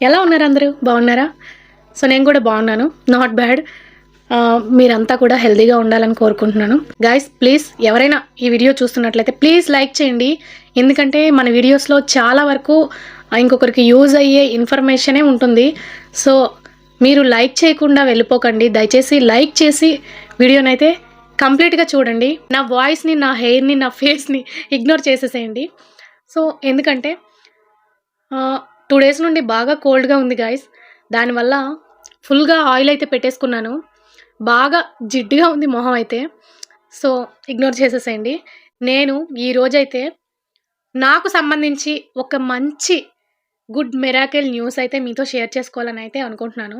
ఎలా ఉన్నారు అందరూ? బాగున్నారా? సో నేను కూడా బాగున్నాను. Not bad. మీరంతా కూడా హెల్తీగా ఉండాలని కోరుకుంటున్నాను. గైస్ ప్లీజ్ ఎవరైనా ఈ వీడియో చూస్తున్నట్లయితే ప్లీజ్ లైక్ చేయండి. ఎందుకంటే మన వీడియోస్లో చాలా వరకు ఇంకొకరికి యూజ్ అయ్యే ఇన్ఫర్మేషనే ఉంటుంది. సో మీరు లైక్ చేయకుండా వెళ్ళిపోకండి. దయచేసి లైక్ చేసి వీడియోనైతే కంప్లీట్గా చూడండి. నా వాయిస్ని, నా హెయిర్ని, నా ఫేస్ని ఇగ్నోర్ చేసేసేయండి. సో ఎందుకంటే 2 డేస్ నుండి బాగా కోల్డ్‌గా ఉంది గైస్. దానివల్ల ఫుల్‌గా ఆయిల్ అయితే పెట్టేసుకున్నాను. బాగా జిడ్డుగా ఉంది మొహం అయితే. సో, ఇగ్నోర్ చేసేసేయండి. నేను ఈరోజైతే నాకు సంబంధించి ఒక మంచి గుడ్ మిరాకిల్ న్యూస్ అయితే మీతో షేర్ చేసుకోవాలని అయితే అనుకుంటున్నాను.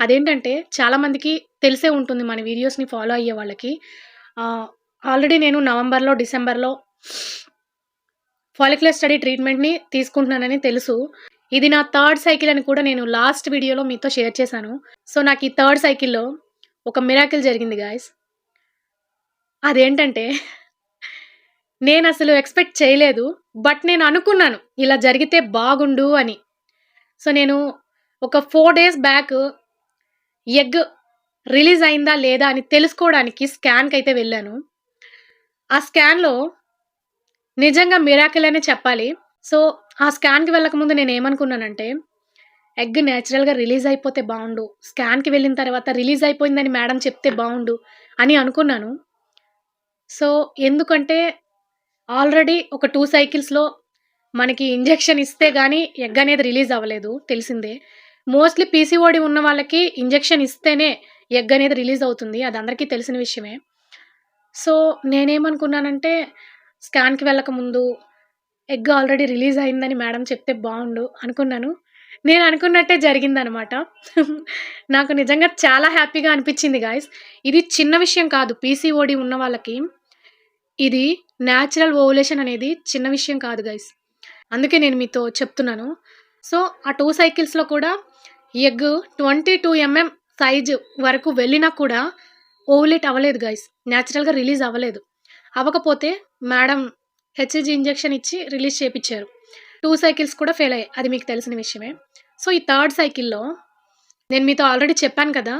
అదేంటంటే చాలామందికి తెలిసే ఉంటుంది మన వీడియోస్‌ని ఫాలో అయ్యే వాళ్ళకి. ఆహ్, ఆల్రెడీ నేను నవంబర్‌లో, డిసెంబర్‌లో ఫాలిక్యులర్ స్టడీ ట్రీట్మెంట్‌ని తీసుకుంటున్నానని తెలుసు. ఇది నా థర్డ్ సైకిల్ అని కూడా నేను లాస్ట్ వీడియోలో మీతో షేర్ చేశాను. సో, నాకు ఈ థర్డ్ సైకిల్‌లో ఒక మిరాకిల్ జరిగింది గైస్. అదేంటంటే నేనసలు ఎక్స్‌పెక్ట్ చేయలేదు. బట్ నేను అనుకున్నాను ఇలా జరిగితే బాగుండు అని. సో, నేను ఒక 4 డేస్ బ్యాక్ ఎగ్ రిలీజ్ అయిందా లేదా అని తెలుసుకోవడానికి స్కాన్‌కైతే వెళ్ళాను. ఆ స్కాన్‌లో నిజంగా మిరాకిల్ అనే చెప్పాలి. సో, ఆ స్కాన్‌కి వెళ్ళకముందు నేనేమనుకున్నానంటే ఎగ్ నేచురల్‌గా రిలీజ్ అయిపోతే బావుండు. స్కాన్‌కి వెళ్ళిన తర్వాత రిలీజ్ అయిపోయిందని మేడం చెప్తే బావుండు అని అనుకున్నాను. సో, ఎందుకంటే ఆల్రెడీ ఒక 2 సైకిల్స్‌లో మనకి ఇంజెక్షన్ ఇస్తే గాని ఎగ్ అనేది రిలీజ్ అవ్వలేదు తెలిసిందే. మోస్ట్‌లీ పీసీఓడీ ఉన్న వాళ్ళకి ఇంజెక్షన్ ఇస్తేనే ఎగ్ అనేది రిలీజ్ అవుతుంది. అది అందరికీ తెలిసిన విషయమే. సో, నేనేమనుకున్నానంటే స్కాన్‌కి వెళ్ళకముందు ఎగ్ ఆల్రెడీ రిలీజ్ అయిందని మేడం చెప్తే బావుండు అనుకున్నాను. నేను అనుకున్నట్టే జరిగిందనమాట. నాకు నిజంగా చాలా హ్యాపీగా అనిపిచ్చింది గాయ్స్. ఇది చిన్న విషయం కాదు. పీసీఓడీ ఉన్న వాళ్ళకి ఇది న్యాచురల్ ఓవులేషన్ అనేది చిన్న విషయం కాదు గైస్. అందుకే నేను మీతో చెప్తున్నాను. సో, ఆ 2 సైకిల్స్‌లో కూడా ఎగ్ 22 సైజు వరకు వెళ్ళినా కూడా ఓవులేట్ అవ్వలేదు గైస్. న్యాచురల్‌గా రిలీజ్ అవ్వలేదు. అవ్వకపోతే మేడం హెచ్‌సీజీ ఇంజెక్షన్ ఇచ్చి రిలీజ్ చేపిచ్చారు. 2 సైకిల్స్ కూడా ఫెయిల్ అయ్యాయి. అది మీకు తెలిసిన విషయమే. సో, ఈ థర్డ్ సైకిల్‌లో నేను మీతో ఆల్రెడీ చెప్పాను కదా!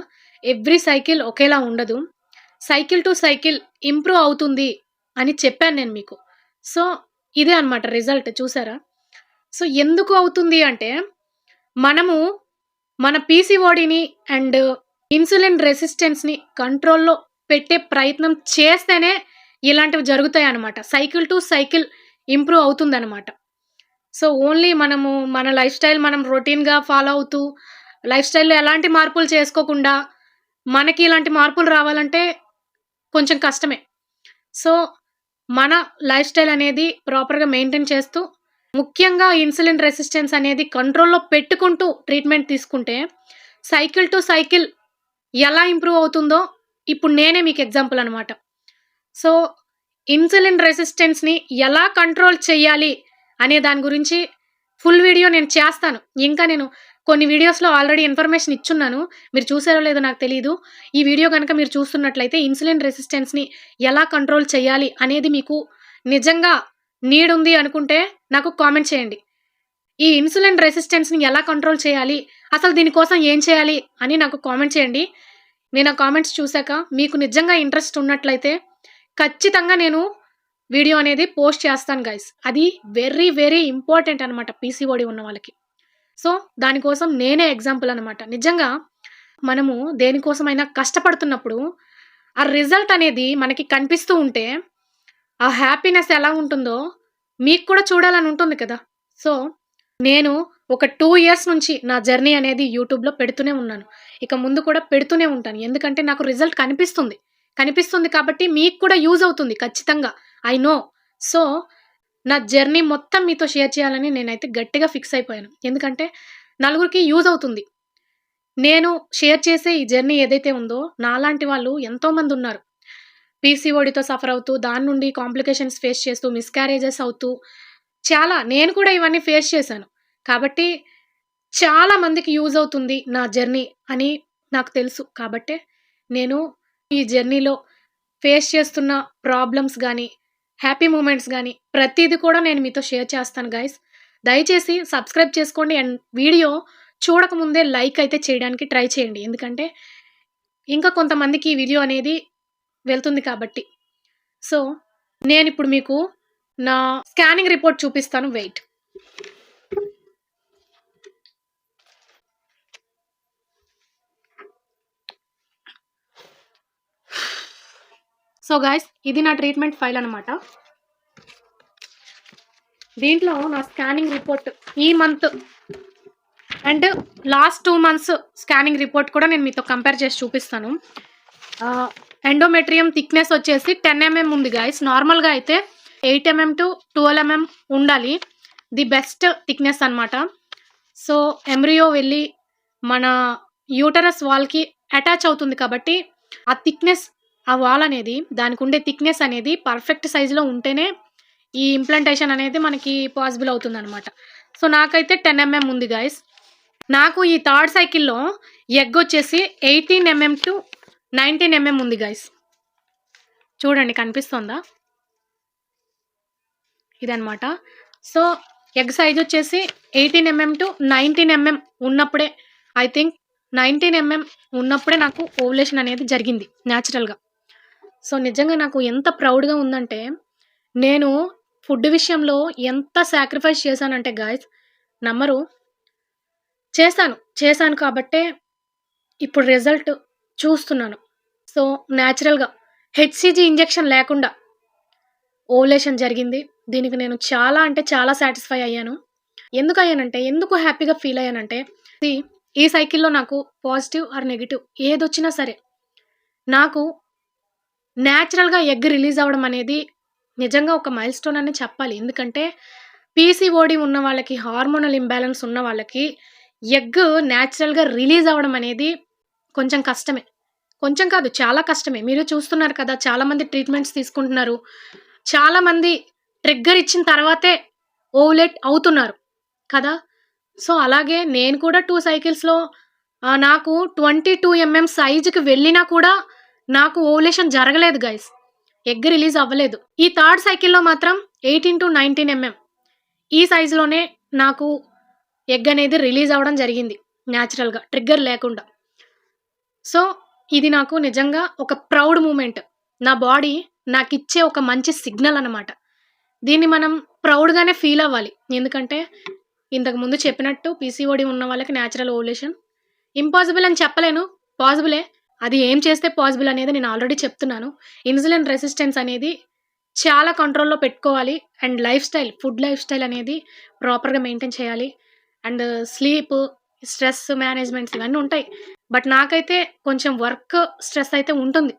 ఎవ్రీ సైకిల్ ఒకేలా ఉండదు. సైకిల్ టు సైకిల్ ఇంప్రూవ్ అవుతుంది అని చెప్పాను నేను మీకు. సో, ఇదే అన్నమాట రిజల్ట్ చూసారా? సో, ఎందుకు అవుతుంది అంటే, మనము మన పీసీఓడీని అండ్ ఇన్సులిన్ రెసిస్టెన్స్‌ని కంట్రోల్‌లో పెట్టే ప్రయత్నం చేస్తేనే ఇలాంటివి జరుగుతాయన్నమాట. సైకిల్ టు సైకిల్ ఇంప్రూవ్ అవుతుందన్నమాట. సో, ఓన్లీ మనము మన లైఫ్ స్టైల్ మనం రొటీన్‌గా ఫాలో అవుతూ, లైఫ్ స్టైల్‌లో ఎలాంటి మార్పులు చేసుకోకుండా, మనకి ఇలాంటి మార్పులు రావాలంటే కొంచెం కష్టమే. సో, మన లైఫ్ స్టైల్ అనేది ప్రాపర్‌గా మెయింటైన్ చేస్తూ, ముఖ్యంగా ఇన్సులిన్ రెసిస్టెన్స్ అనేది కంట్రోల్‌లో పెట్టుకుంటూ ట్రీట్మెంట్ తీసుకుంటే, సైకిల్ టు సైకిల్ ఎలా ఇంప్రూవ్ అవుతుందో, ఇప్పుడు నేనే మీకు ఎగ్జాంపుల్ అనమాట. సో, ఇన్సులిన్ రెసిస్టెన్స్‌ని ఎలా కంట్రోల్ చేయాలి అనే దాని గురించి ఫుల్ వీడియో నేను చేస్తాను. ఇంకా నేను కొన్ని వీడియోస్‌లో ఆల్రెడీ ఇన్ఫర్మేషన్ ఇచ్చున్నాను. మీరు చూసారో లేదో నాకు తెలీదు. ఈ వీడియో గనక మీరు చూస్తున్నట్లయితే ఇన్సులిన్ రెసిస్టెన్స్‌ని ఎలా కంట్రోల్ చేయాలి అనేది మీకు నిజంగా నీడ్ ఉంది అనుకుంటే నాకు కామెంట్ చేయండి. ఈ ఇన్సులిన్ రెసిస్టెన్స్‌ని ఎలా కంట్రోల్ చేయాలి? అసలు దీనికోసం ఏం చేయాలి? అని నాకు కామెంట్ చేయండి. నేను ఆ కామెంట్స్ చూసాక మీకు నిజంగా ఇంట్రెస్ట్ ఉన్నట్లయితే ఖచ్చితంగా నేను వీడియో అనేది పోస్ట్ చేస్తాను గైస్. అది వెరీ, వెరీ ఇంపార్టెంట్ అనమాట పీసీఓడీ ఉన్న వాళ్ళకి. సో, దానికోసం నేనే ఎగ్జాంపుల్ అనమాట. నిజంగా మనము దేనికోసమైనా కష్టపడుతున్నప్పుడు, ఆ రిజల్ట్ అనేది మనకి కనిపిస్తూ ఉంటే, ఆ హ్యాపీనెస్ ఎలా ఉంటుందో మీకు కూడా చూడాలని ఉంటుంది కదా! సో, నేను ఒక 2 ఇయర్స్ నుంచి నా జర్నీ అనేది యూట్యూబ్‌లో పెడుతూనే ఉన్నాను. ఇక ముందు కూడా పెడుతూనే ఉంటాను. ఎందుకంటే నాకు రిజల్ట్ కనిపిస్తుంది. కనిపిస్తుంది కాబట్టి మీకు కూడా యూజ్ అవుతుంది ఖచ్చితంగా. I know. సో, నా జర్నీ మొత్తం మీతో షేర్ చేయాలని నేనైతే గట్టిగా ఫిక్స్ అయిపోయాను. ఎందుకంటే నలుగురికి యూజ్ అవుతుంది. నేను షేర్ చేసే ఈ జర్నీ ఏదైతే ఉందో నాలాంటి వాళ్ళు ఎంతోమందున్నారు. పీసీఓడీతో సఫర్ అవుతూ, దాని నుండి కాంప్లికేషన్స్ ఫేస్ చేస్తూ, మిస్‌క్యారేజెస్ అవుతూ నేను కూడా ఇవన్నీ ఫేస్ చేశాను. కాబట్టి చాలా మందికి యూజ్ అవుతుంది నా జర్నీ అని నాకు తెలుసు. కాబట్టే నేను ఈ జర్నీలో ఫేస్ చేస్తున్న ప్రాబ్లమ్స్ గానీ, హ్యాపీ మూమెంట్స్ గానీ, ప్రతీది కూడా నేను మీతో షేర్ చేస్తాను గైస్. దయచేసి సబ్స్క్రైబ్ చేసుకోండి అండ్ వీడియో చూడకముందే లైక్ అయితే చేయడానికి ట్రై చేయండి. ఎందుకంటే ఇంకా కొంతమందికి ఈ వీడియో అనేది వెళ్తుంది కాబట్టి. సో, నేనిప్పుడు మీకు నా స్కానింగ్ రిపోర్ట్ చూపిస్తాను. వెయిట్. సో గైస్, ఇది నా ట్రీట్మెంట్ ఫైల్ అనమాట. దీంట్లో నా స్కానింగ్ రిపోర్ట్ ఈ month and last 2 months scanning report కూడా నేను మీతో కంపేర్ చేసి చూపిస్తాను. ఎండోమెట్రియం థిక్నెస్ వచ్చేసి 10 mm ఉంది గైస్. నార్మల్గా అయితే 8 mm to 12 mm ఉండాలి. ది బెస్ట్ థిక్నెస్ అనమాట. సో ఎంబ్రియో వెళ్ళి మన యూటరస్ వాల్కి అటాచ్ అవుతుంది కాబట్టి ఆ థిక్నెస్, ఆ వాల్ అనేది, దానికి ఉండే థిక్నెస్ అనేది పర్ఫెక్ట్ సైజులో ఉంటేనే ఈ ఇంప్లాంటేషన్ అనేది మనకి పాసిబుల్ అవుతుంది అనమాట. సో నాకైతే 10 mm ఉంది గైస్. నాకు ఈ థర్డ్ సైకిల్లో ఎగ్ వచ్చేసి 18 mm to 19 mm ఉంది గైస్. చూడండి, కనిపిస్తుందా? ఇదనమాట. సో ఎగ్ సైజ్ వచ్చేసి 18 mm to 19 mm ఉన్నప్పుడే, ఐ థింక్ 19 mm ఉన్నప్పుడే నాకు ఓవులేషన్ అనేది జరిగింది న్యాచురల్గా. సో నిజంగా నాకు ఎంత ప్రౌడ్గా ఉందంటే, నేను ఫుడ్ విషయంలో ఎంత సాక్రిఫైస్ చేశానంటే గాయస్, నమ్మరు. చేశాను కాబట్టే ఇప్పుడు రిజల్ట్ చూస్తున్నాను. సో న్యాచురల్గా హెచ్సిజీ ఇంజెక్షన్ లేకుండా ఓవులేషన్ జరిగింది. దీనికి నేను చాలా అంటే చాలా సాటిస్ఫై అయ్యాను. ఎందుకు హ్యాపీగా ఫీల్ అయ్యానంటే, ఈ సైకిల్లో నాకు పాజిటివ్ ఆర్ నెగిటివ్ ఏదొచ్చినా సరే నాకు న్యాచురల్గా ఎగ్ రిలీజ్ అవ్వడం అనేది నిజంగా ఒక మైల్ స్టోన్ అని చెప్పాలి. ఎందుకంటే పీసీఓడి ఉన్న వాళ్ళకి, హార్మోనల్ ఇంబ్యాలెన్స్ ఉన్న వాళ్ళకి ఎగ్ న్యాచురల్గా రిలీజ్ అవ్వడం అనేది కొంచెం కష్టమే. కొంచెం కాదు, చాలా కష్టమే. మీరు చూస్తున్నారు కదా, చాలామంది ట్రీట్మెంట్స్ తీసుకుంటున్నారు. చాలామంది ట్రిగ్గర్ ఇచ్చిన తర్వాతే ఓవులేట్ అవుతున్నారు కదా. సో అలాగే నేను కూడా 2 సైకిల్స్లో నాకు 22 mm సైజుకి వెళ్ళినా కూడా నాకు ఓవులేషన్ జరగలేదు గైస్. ఎగ్ రిలీజ్ అవ్వలేదు. ఈ థర్డ్ సైకిల్లో మాత్రం 18 to 19 mm ఈ సైజులోనే నాకు ఎగ్ అనేది రిలీజ్ అవ్వడం జరిగింది న్యాచురల్గా, ట్రిగ్గర్ లేకుండా. సో ఇది నాకు నిజంగా ఒక ప్రౌడ్ మూమెంట్. నా బాడీ నాకు ఇచ్చే ఒక మంచి సిగ్నల్ అనమాట. దీన్ని మనం ప్రౌడ్గానే ఫీల్ అవ్వాలి. ఎందుకంటే ఇంతకు ముందు చెప్పినట్టు పీసీఓడి ఉన్న వాళ్ళకి న్యాచురల్ ఓవులేషన్ ఇంపాసిబుల్ అని చెప్పలేను, పాసిబులే. అది ఏం చేస్తే పాసిబుల్ అనేది నేను ఆల్రెడీ చెప్తున్నాను. ఇన్సులిన్ రెసిస్టెన్స్ అనేది చాలా కంట్రోల్లో పెట్టుకోవాలి. అండ్ ఫుడ్ లైఫ్ స్టైల్ అనేది ప్రాపర్గా మెయింటైన్ చేయాలి. అండ్ స్లీప్, స్ట్రెస్ మేనేజ్మెంట్స్ ఇవన్నీ ఉంటాయి. బట్ నాకైతే కొంచెం వర్క్ స్ట్రెస్ అయితే ఉంటుంది.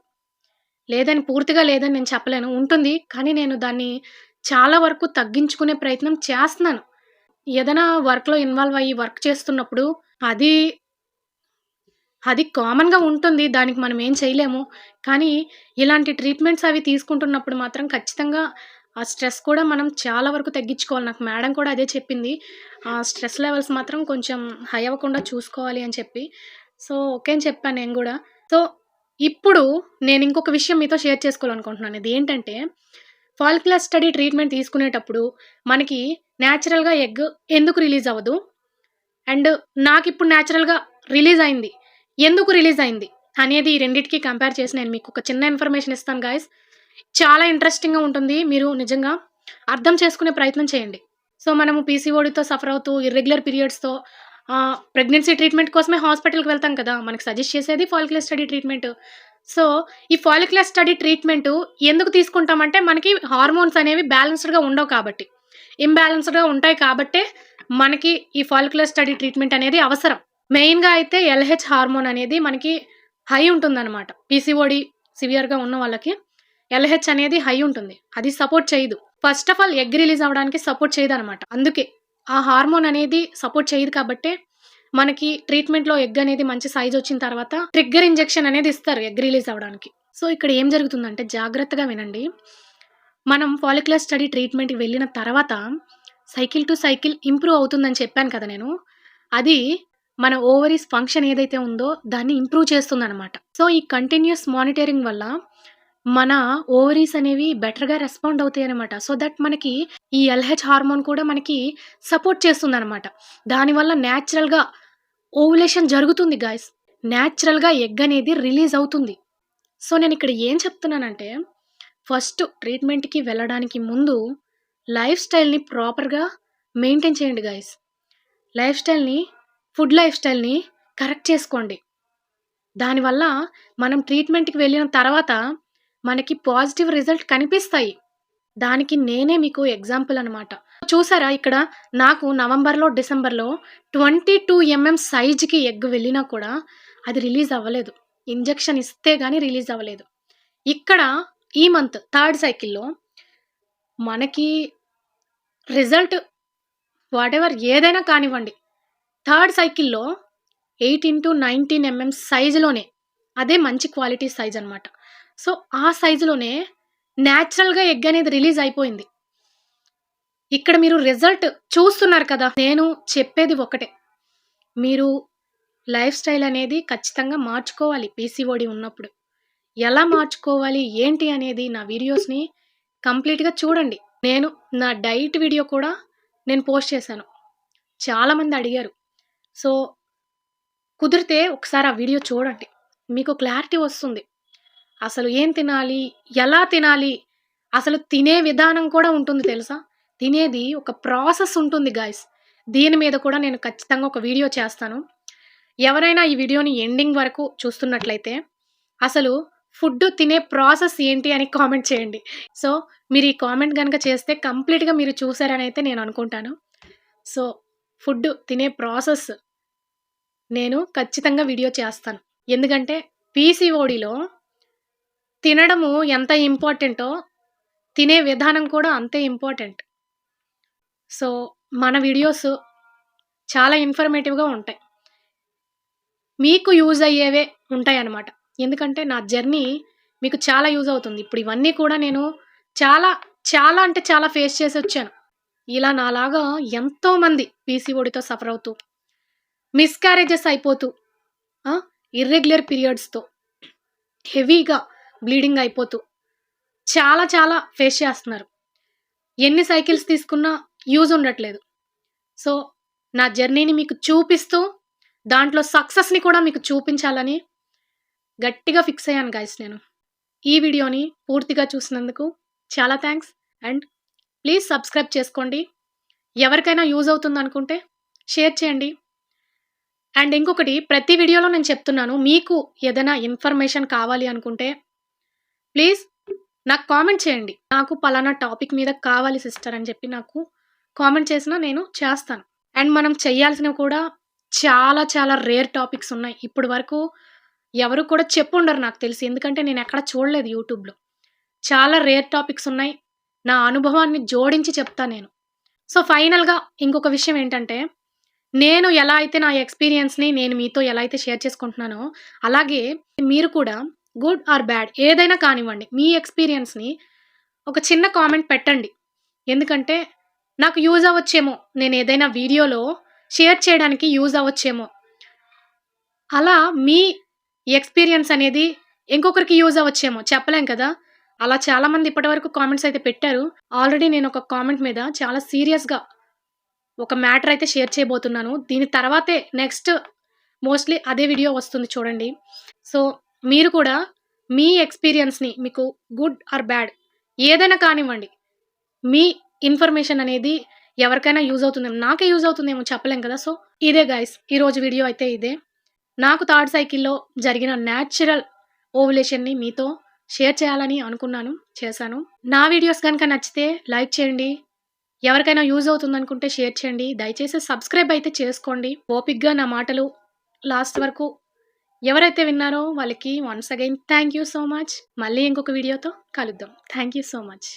పూర్తిగా లేదని నేను చెప్పలేను, ఉంటుంది. కానీ నేను దాన్ని చాలా వరకు తగ్గించుకునే ప్రయత్నం చేస్తున్నాను. ఏదైనా వర్క్లో ఇన్వాల్వ్ అయ్యి వర్క్ చేస్తున్నప్పుడు అది కామన్గా ఉంటుంది, దానికి మనం ఏం చేయలేము. కానీ ఇలాంటి ట్రీట్మెంట్స్ అవి తీసుకుంటున్నప్పుడు మాత్రం ఖచ్చితంగా ఆ స్ట్రెస్ కూడా మనం చాలా వరకు తగ్గించుకోవాలి. నాకు మేడం కూడా అదే చెప్పింది, ఆ స్ట్రెస్ లెవెల్స్ మాత్రం కొంచెం హై అవ్వకుండా చూసుకోవాలి అని చెప్పి. సో ఓకే అని చెప్పాను నేను కూడా. సో ఇప్పుడు నేను ఇంకొక విషయం మీతో షేర్ చేసుకోవాలనుకుంటున్నాను. ఇది ఏంటంటే, ఫాలిక్యులర్ స్టడీ ట్రీట్మెంట్ తీసుకునేటప్పుడు మనకి న్యాచురల్గా ఎగ్ ఎందుకు రిలీజ్ అవ్వదు, అండ్ నాకు ఇప్పుడు న్యాచురల్గా రిలీజ్ అయింది, ఎందుకు రిలీజ్ అయింది అనేది ఈ రెండింటికి కంపేర్ చేసి నేను మీకు ఒక చిన్న ఇన్ఫర్మేషన్ ఇస్తాను గాయస్. చాలా ఇంట్రెస్టింగ్గా ఉంటుంది. మీరు నిజంగా అర్థం చేసుకునే ప్రయత్నం చేయండి. సో మనము పీసీఓడితో సఫర్ అవుతూ ఇర్రెగ్యులర్ పీరియడ్స్తో ప్రెగ్నెన్సీ ట్రీట్మెంట్ కోసమే హాస్పిటల్కి వెళ్తాం కదా. మనకి సజెస్ట్ చేసేది ఫాలిక్యులర్ స్టడీ ట్రీట్మెంట్. సో ఈ ఫాలిక్యులర్ స్టడీ ట్రీట్మెంట్ ఎందుకు తీసుకుంటామంటే, మనకి హార్మోన్స్ అనేవి బ్యాలెన్స్డ్గా ఉండవు కాబట్టి, ఇంబ్యాలెన్స్డ్గా ఉంటాయి కాబట్టే మనకి ఈ ఫాలిక్యులర్ స్టడీ ట్రీట్మెంట్ అనేది అవసరం. మెయిన్గా అయితే ఎల్హెచ్ హార్మోన్ అనేది మనకి హై ఉంటుందన్నమాట. పీసీఓడి సివియర్గా ఉన్న వాళ్ళకి ఎల్హెచ్ అనేది హై ఉంటుంది. అది సపోర్ట్ చేయదు. First of all egg release అవ్వడానికి సపోర్ట్ చేయదు అనమాట. అందుకే ఆ హార్మోన్ అనేది సపోర్ట్ చేయదు కాబట్టే మనకి ట్రీట్మెంట్లో ఎగ్ అనేది మంచి సైజ్ వచ్చిన తర్వాత ట్రిగ్గర్ ఇంజెక్షన్ అనేది ఇస్తారు ఎగ్ రిలీజ్ అవ్వడానికి. సో ఇక్కడ ఏం జరుగుతుందంటే, జాగ్రత్తగా వినండి. మనం ఫాలిక్యులర్ స్టడీ ట్రీట్మెంట్కి వెళ్ళిన తర్వాత సైకిల్ టు సైకిల్ ఇంప్రూవ్ అవుతుందని చెప్పాను కదా నేను. అది మన ఓవరీస్ ఫంక్షన్ ఏదైతే ఉందో దాన్ని ఇంప్రూవ్ చేస్తుందన్నమాట. సో ఈ కంటిన్యూస్ మానిటరింగ్ వల్ల మన ఓవరీస్ అనేవి బెటర్గా రెస్పాండ్ అవుతాయి అనమాట. సో దట్ మనకి ఈ ఎల్హెచ్ హార్మోన్ కూడా మనకి సపోర్ట్ చేస్తుందన్నమాట. దానివల్ల న్యాచురల్గా ఓవులేషన్ జరుగుతుంది గాయ్స్. న్యాచురల్‌గా ఎగ్ అనేది రిలీజ్ అవుతుంది. సో, నేనిక్కడ ఏం చెప్తున్నానంటే, ఫస్ట్ ట్రీట్మెంట్‌కి వెళ్ళడానికి ముందు లైఫ్ స్టైల్‌ని ప్రాపర్‌గా మెయింటైన్ చేయండి గాయ్స్. లైఫ్ స్టైల్‌ని, లైఫ్ స్టైల్‌ని కరెక్ట్ చేసుకోండి. దానివల్ల మనం ట్రీట్మెంట్‌కి వెళ్ళిన తర్వాత మనకి పాజిటివ్ రిజల్ట్ కనిపిస్తాయి. దానికి నేనే మీకు ఎగ్జాంపుల్ అనమాట. చూసారా ఇక్కడ నాకు నవంబర్‌లో, డిసెంబర్‌లో 22 సైజ్‌కి ఎగ్ వెళ్ళినా కూడా అది రిలీజ్ అవ్వలేదు. ఇంజెక్షన్ ఇస్తే గాని రిలీజ్ అవ్వలేదు. ఇక్కడ ఈ మంత్ థర్డ్ సైకిల్‌లో మనకి రిజల్ట్ వాటెవర్ ఏదైనా కానివ్వండి. థర్డ్ సైకిల్‌లో 8x19 సైజులోనే అదే మంచి క్వాలిటీ సైజ్ అనమాట. సో, ఆ సైజులోనే న్యాచురల్‌గా ఎగ్ అనేది రిలీజ్ అయిపోయింది. ఇక్కడ మీరు రిజల్ట్ చూస్తున్నారు కదా! నేను చెప్పేది ఒకటే. మీరు లైఫ్ స్టైల్ అనేది ఖచ్చితంగా మార్చుకోవాలి పీసీఓడీ ఉన్నప్పుడు. ఎలా మార్చుకోవాలి, ఏంటి అనేది నా వీడియోస్‌ని కంప్లీట్‌గా చూడండి. నేను నా డైట్ వీడియో కూడా నేను పోస్ట్ చేశాను. చాలామంది అడిగారు. సో, కుదిరితే ఒకసారి ఆ వీడియో చూడండి. మీకు క్లారిటీ వస్తుంది. అసలు ఏం తినాలి? ఎలా తినాలి? అసలు తినే విధానం కూడా ఉంటుంది తెలుసా? తినేది ఒక ప్రాసెస్ ఉంటుంది గాయ్స్. దీని మీద కూడా నేను ఖచ్చితంగా ఒక వీడియో చేస్తాను. ఎవరైనా ఈ వీడియోని ఎండింగ్ వరకు చూస్తున్నట్లయితే, అసలు ఫుడ్ తినే ప్రాసెస్ ఏంటి అని కామెంట్ చేయండి. సో, మీరు ఈ కామెంట్ గనక చేస్తే కంప్లీట్‌గా మీరు చూసారనైతే నేను అనుకుంటాను. సో, ఫుడ్ తినే ప్రాసెస్ నేను ఖచ్చితంగా వీడియో చేస్తాను. ఎందుకంటే పీసీఓడీలో తినడము ఎంత ఇంపార్టెంటో, తినే విధానం కూడా అంతే ఇంపార్టెంట్. సో, మన వీడియోస్ చాలా ఇన్ఫర్మేటివ్‌గా ఉంటాయి. మీకు యూజ్ అయ్యేవే ఉంటాయన్నమాట. ఎందుకంటే నా జర్నీ మీకు చాలా యూజ్ అవుతుంది. ఇప్పుడు ఇవన్నీ కూడా నేను చాలా, చాలా అంటే చాలా ఫేస్ చేసొచ్చాను. ఇలా నాలాగా ఎంతోమంది పీసీఓడీతో సఫర్ అవుతూ, మిస్‌క్యారేజెస్ అయిపోతూ, ఆ! ఇర్రెగ్యులర్ పీరియడ్స్‌తో, హెవీగా బ్లీడింగ్ అయిపోతూ, చాలా చాలా ఫేస్ చేస్తున్నారు. ఎన్ని సైకిల్స్ తీసుకున్నా యూజ్ ఉండట్లేదు. సో, నా జర్నీని మీకు చూపిస్తూ, దాంట్లో సక్సెస్‌ని కూడా మీకు చూపించాలని గట్టిగా ఫిక్స్ అయ్యాను గైస్ నేను. ఈ వీడియోని పూర్తిగా చూసినందుకు చాలా థాంక్స్. అండ్ ప్లీజ్ సబ్స్క్రైబ్ చేసుకోండి. ఎవరికైనా యూజ్ అవుతుందనుకుంటే షేర్ చేయండి. అండ్ ఇంకొకటి ప్రతి వీడియోలో నేను చెప్తున్నాను. మీకు ఏదైనా ఇన్ఫర్మేషన్ కావాలి అనుకుంటే ప్లీజ్ నాకు కామెంట్ చేయండి. నాకు పలానా టాపిక్ మీద కావాలి సిస్టర్ అని చెప్పి నాకు కామెంట్ చేసినా నేను చేస్తాను. అండ్ మనం చేయాల్సినవి కూడా చాలా చాలా రేర్ టాపిక్స్ ఉన్నాయి. ఇప్పటి వరకు ఎవరు కూడా చెప్పుండరు నాకు తెలిసి. ఎందుకంటే నేను ఎక్కడ చూడలేదు యూట్యూబ్‌లో. చాలా రేర్ టాపిక్స్ ఉన్నాయి. నా అనుభవాన్ని జోడించి చెప్తా నేను. సో, ఫైనల్‌గా ఇంకొక విషయం ఏంటంటే, నేను ఎలా అయితే నా ఎక్స్‌పీరియన్స్‌ని నేను మీతో ఎలా అయితే షేర్ చేసుకుంటున్నానో, అలాగే మీరు కూడా గుడ్ ఆర్ బ్యాడ్ ఏదైనా కానివ్వండి, మీ ఎక్స్‌పీరియన్స్‌ని ఒక చిన్న కామెంట్ పెట్టండి. ఎందుకంటే నాకు యూజ్ అవ్వచ్చేమో. నేనేదైనా వీడియోలో షేర్ చేయడానికి యూజ్ అవ్వచ్చేమో. అలా మీ ఎక్స్‌పీరియన్స్ అనేది ఇంకొకరికి యూజ్ అవ్వచ్చేమో చెప్పలేం కదా! అలా చాలామంది ఇప్పటివరకు కామెంట్స్ అయితే పెట్టారు. ఆల్రెడీ నేనొక కామెంట్ మీద చాలా సీరియస్‌గా ఒక మ్యాటర్ అయితే షేర్ చేయబోతున్నాను. దీని తర్వాతే నెక్స్ట్ మోస్ట్‌లీ అదే వీడియో వస్తుంది చూడండి. సో, మీరు కూడా మీ ఎక్స్‌పీరియన్స్‌ని మీకు గుడ్ ఆర్ బ్యాడ్ ఏదైనా కానివ్వండి. మీ ఇన్ఫర్మేషన్ అనేది ఎవరికైనా యూజ్ అవుతుందేమో. నాకే యూజ్ అవుతుందేమో చెప్పలేం కదా! సో, ఇదే గైస్ ఈరోజు వీడియో అయితే ఇదే. నాకు థర్డ్ సైకిల్‌లో జరిగిన న్యాచురల్ ఓవ్యులేషన్‌ని మీతో షేర్ చేయాలని అనుకున్నాను. చేశాను. నా వీడియోస్ గనుక నచ్చితే లైక్ చేయండి. ఎవరికైనా యూజ్ అవుతుందనుకుంటే షేర్ చేయండి. దయచేసి సబ్స్క్రైబ్ అయితే చేసుకోండి. ఓపికగా నా మాటలు లాస్ట్ వరకు ఎవరైతే విన్నారో వాళ్ళకి once again thank you so much. మళ్ళీ ఇంకొక వీడియోతో కలుద్దాం. Thank you so much.